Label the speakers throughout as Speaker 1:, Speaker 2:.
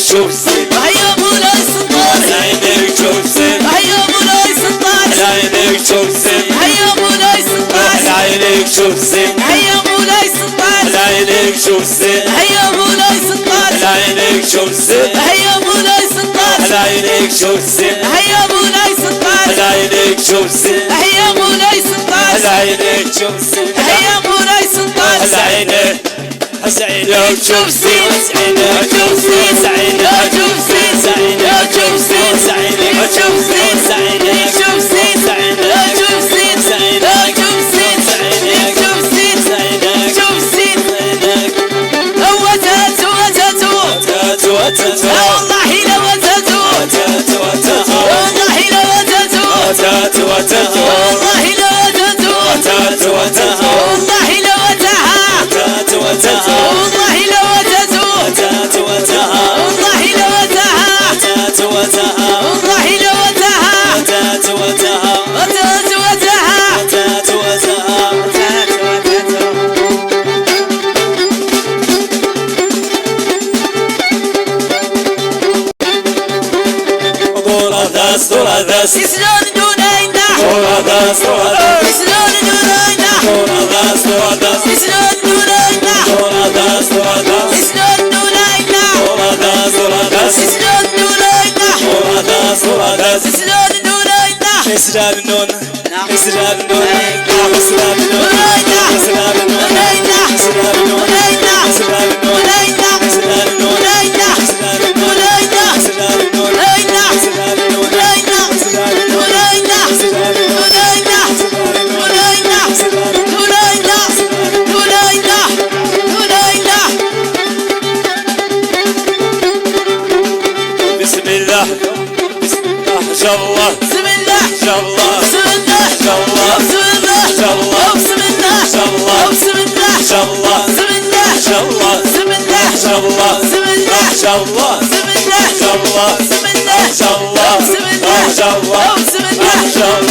Speaker 1: شوف الزين
Speaker 2: هيا مولاي سلطان
Speaker 1: على عينيك شوف الزين
Speaker 2: هيا مولاي سلطان
Speaker 1: على عينيك شوف الزين
Speaker 2: هيا مولاي سلطان
Speaker 1: على عينيك شوف الزين
Speaker 2: هيا مولاي سلطان
Speaker 1: على عينيك شوف الزين
Speaker 2: هيا مولاي سلطان
Speaker 1: على عينيك شوف الزين
Speaker 2: هيا مولاي سلطان
Speaker 1: على عينيك شوف الزين
Speaker 2: هيا مولاي سلطان
Speaker 1: على عينيك شوف الزين
Speaker 2: هيا مولاي سلطان
Speaker 1: على عينيك شوف الزين
Speaker 2: هيا مولاي سلطان
Speaker 1: على عينيك عينيك
Speaker 2: شوف زين شوف زين شوف زين شوف زين شوف زين شوف زين شوف زين شوف زين شوف زين وتاتو والله لو وتاتو والله لو وتاتو والله لو وتاتو والله لو وتاها والله لو وتاتو والله لو وتاها والله لو وتاها يسلون دونينا يسلون دونينا يسلون دونينا يسلون دونينا يسلون دونينا يسلون دونينا
Speaker 1: اسلام النون اسلام النون اسلام النون
Speaker 2: دونينا
Speaker 1: اسلام النون
Speaker 2: دونينا
Speaker 1: اسلام النون
Speaker 2: دونينا
Speaker 1: اسلام النون
Speaker 2: دونينا
Speaker 1: اسلام النون
Speaker 2: دونينا
Speaker 1: اسلام النون
Speaker 2: دونينا
Speaker 1: اسلام النون
Speaker 2: دونينا
Speaker 1: اسلام النون
Speaker 2: دونينا
Speaker 1: اسلام النون
Speaker 2: دونينا
Speaker 1: اسلام النون
Speaker 2: دونينا دونينا دونينا دونينا دونينا
Speaker 1: بسم الله بسم الله جالله
Speaker 2: بسم الله
Speaker 1: جالله
Speaker 2: بسم الله
Speaker 1: جالله
Speaker 2: بسم الله
Speaker 1: جالله
Speaker 2: بسم الله
Speaker 1: جالله
Speaker 2: بسم الله
Speaker 1: جالله
Speaker 2: بسم الله
Speaker 1: جالله
Speaker 2: بسم الله
Speaker 1: جالله
Speaker 2: بسم الله
Speaker 1: جالله
Speaker 2: بسم الله
Speaker 1: جالله
Speaker 2: بسم الله
Speaker 1: جالله
Speaker 2: بسم الله
Speaker 1: جالله
Speaker 2: بسم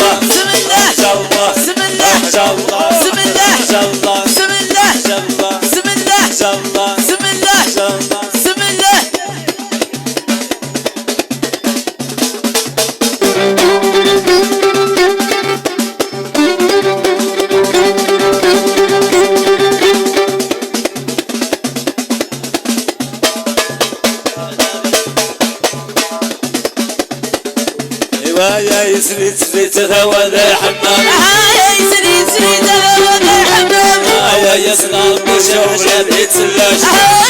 Speaker 2: الله
Speaker 1: جالله
Speaker 2: بسم الله
Speaker 1: جالله
Speaker 2: بسم الله
Speaker 1: جالله
Speaker 2: بسم الله
Speaker 1: جالله
Speaker 2: بسم الله
Speaker 1: جالله
Speaker 2: بسم الله
Speaker 1: جالله
Speaker 2: بسم الله
Speaker 1: جالله
Speaker 2: بسم الله
Speaker 1: يا يسري سري تهوى ذا حمام
Speaker 2: يا يسري سري تهوى حمام
Speaker 1: يا يسرى بشوف شبيت سلاش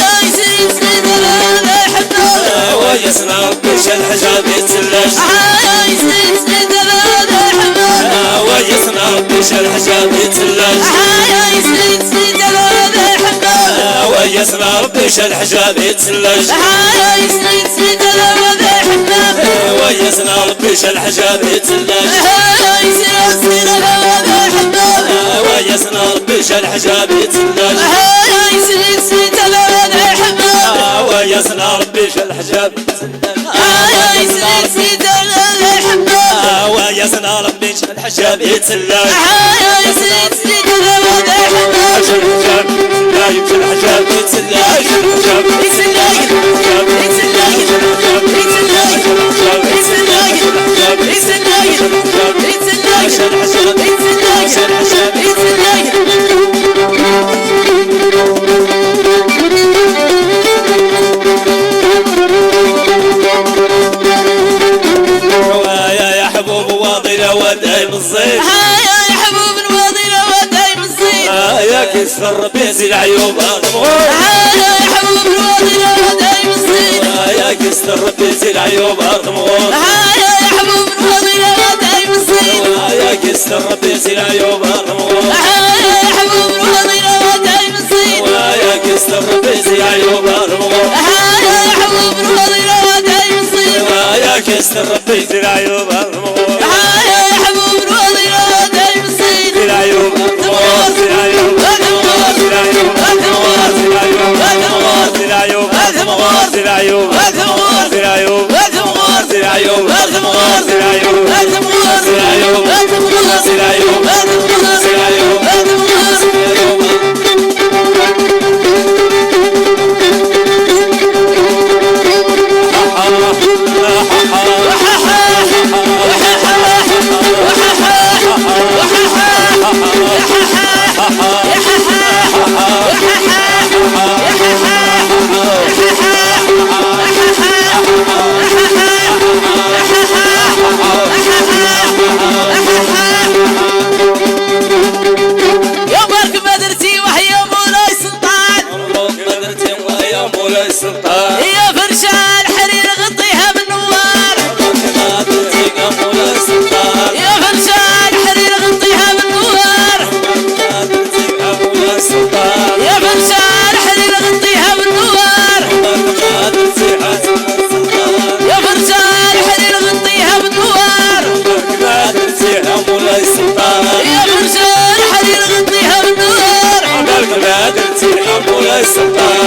Speaker 2: يا يسري سري تهوى حمام
Speaker 1: ويسرى بش الحجاب يتسلاش
Speaker 2: يا يسري سري تهوى حمام
Speaker 1: ويسرى بش الحجاب يتسلاش
Speaker 2: يا يسري سري تهوى حمام
Speaker 1: ويسرى بش الحجاب يتسلاش
Speaker 2: يا يسري سري تهوى حمام
Speaker 1: ويسرى بش الحجاب يتسلاش
Speaker 2: يا يسري سري تهوى حمام
Speaker 1: ويسرى بش الحجاب يتسلاش
Speaker 2: يا يسري سري تهوى حمام
Speaker 1: ويسرى بش الحجاب
Speaker 2: يا يسري سري تهوى حمام
Speaker 1: ويسرى بش الحجاب يتسلاش
Speaker 2: يا يسري سري تهوى حمام
Speaker 1: الحجاب لا يمشي الحجاب يتسلاش الحجاب يا حبوب واضي ودايم الصيف
Speaker 2: يا حبوب الوضيل ودايم الصيف
Speaker 1: يا كسر بيزي العيوب أغمور
Speaker 2: يا حبوب الوضيل ودايم الصيف
Speaker 1: يا كسر بيزي العيوب أغمور
Speaker 2: يا حبوب الوضيل ودايم الصيف
Speaker 1: يا كسر بيزي العيوب أغمور
Speaker 2: يا حبوب الوضيل ودايم الصيف
Speaker 1: يا كسر بيزي العيوب أغمور
Speaker 2: يا حبوب الوضيل ودايم الصيف
Speaker 1: يا كسر بيزي العيوب أغمور
Speaker 2: يا حبوب الوضيل ودايم الصيف
Speaker 1: العيوب أغمور العيوب أغمور العيوب أغمور العيوب أغمور العيوب أغمور العيوب أغمور العيوب أغمور العيوب أغمور العيوب أغمور العيوب أغمور العيوب يا مولاي السلطان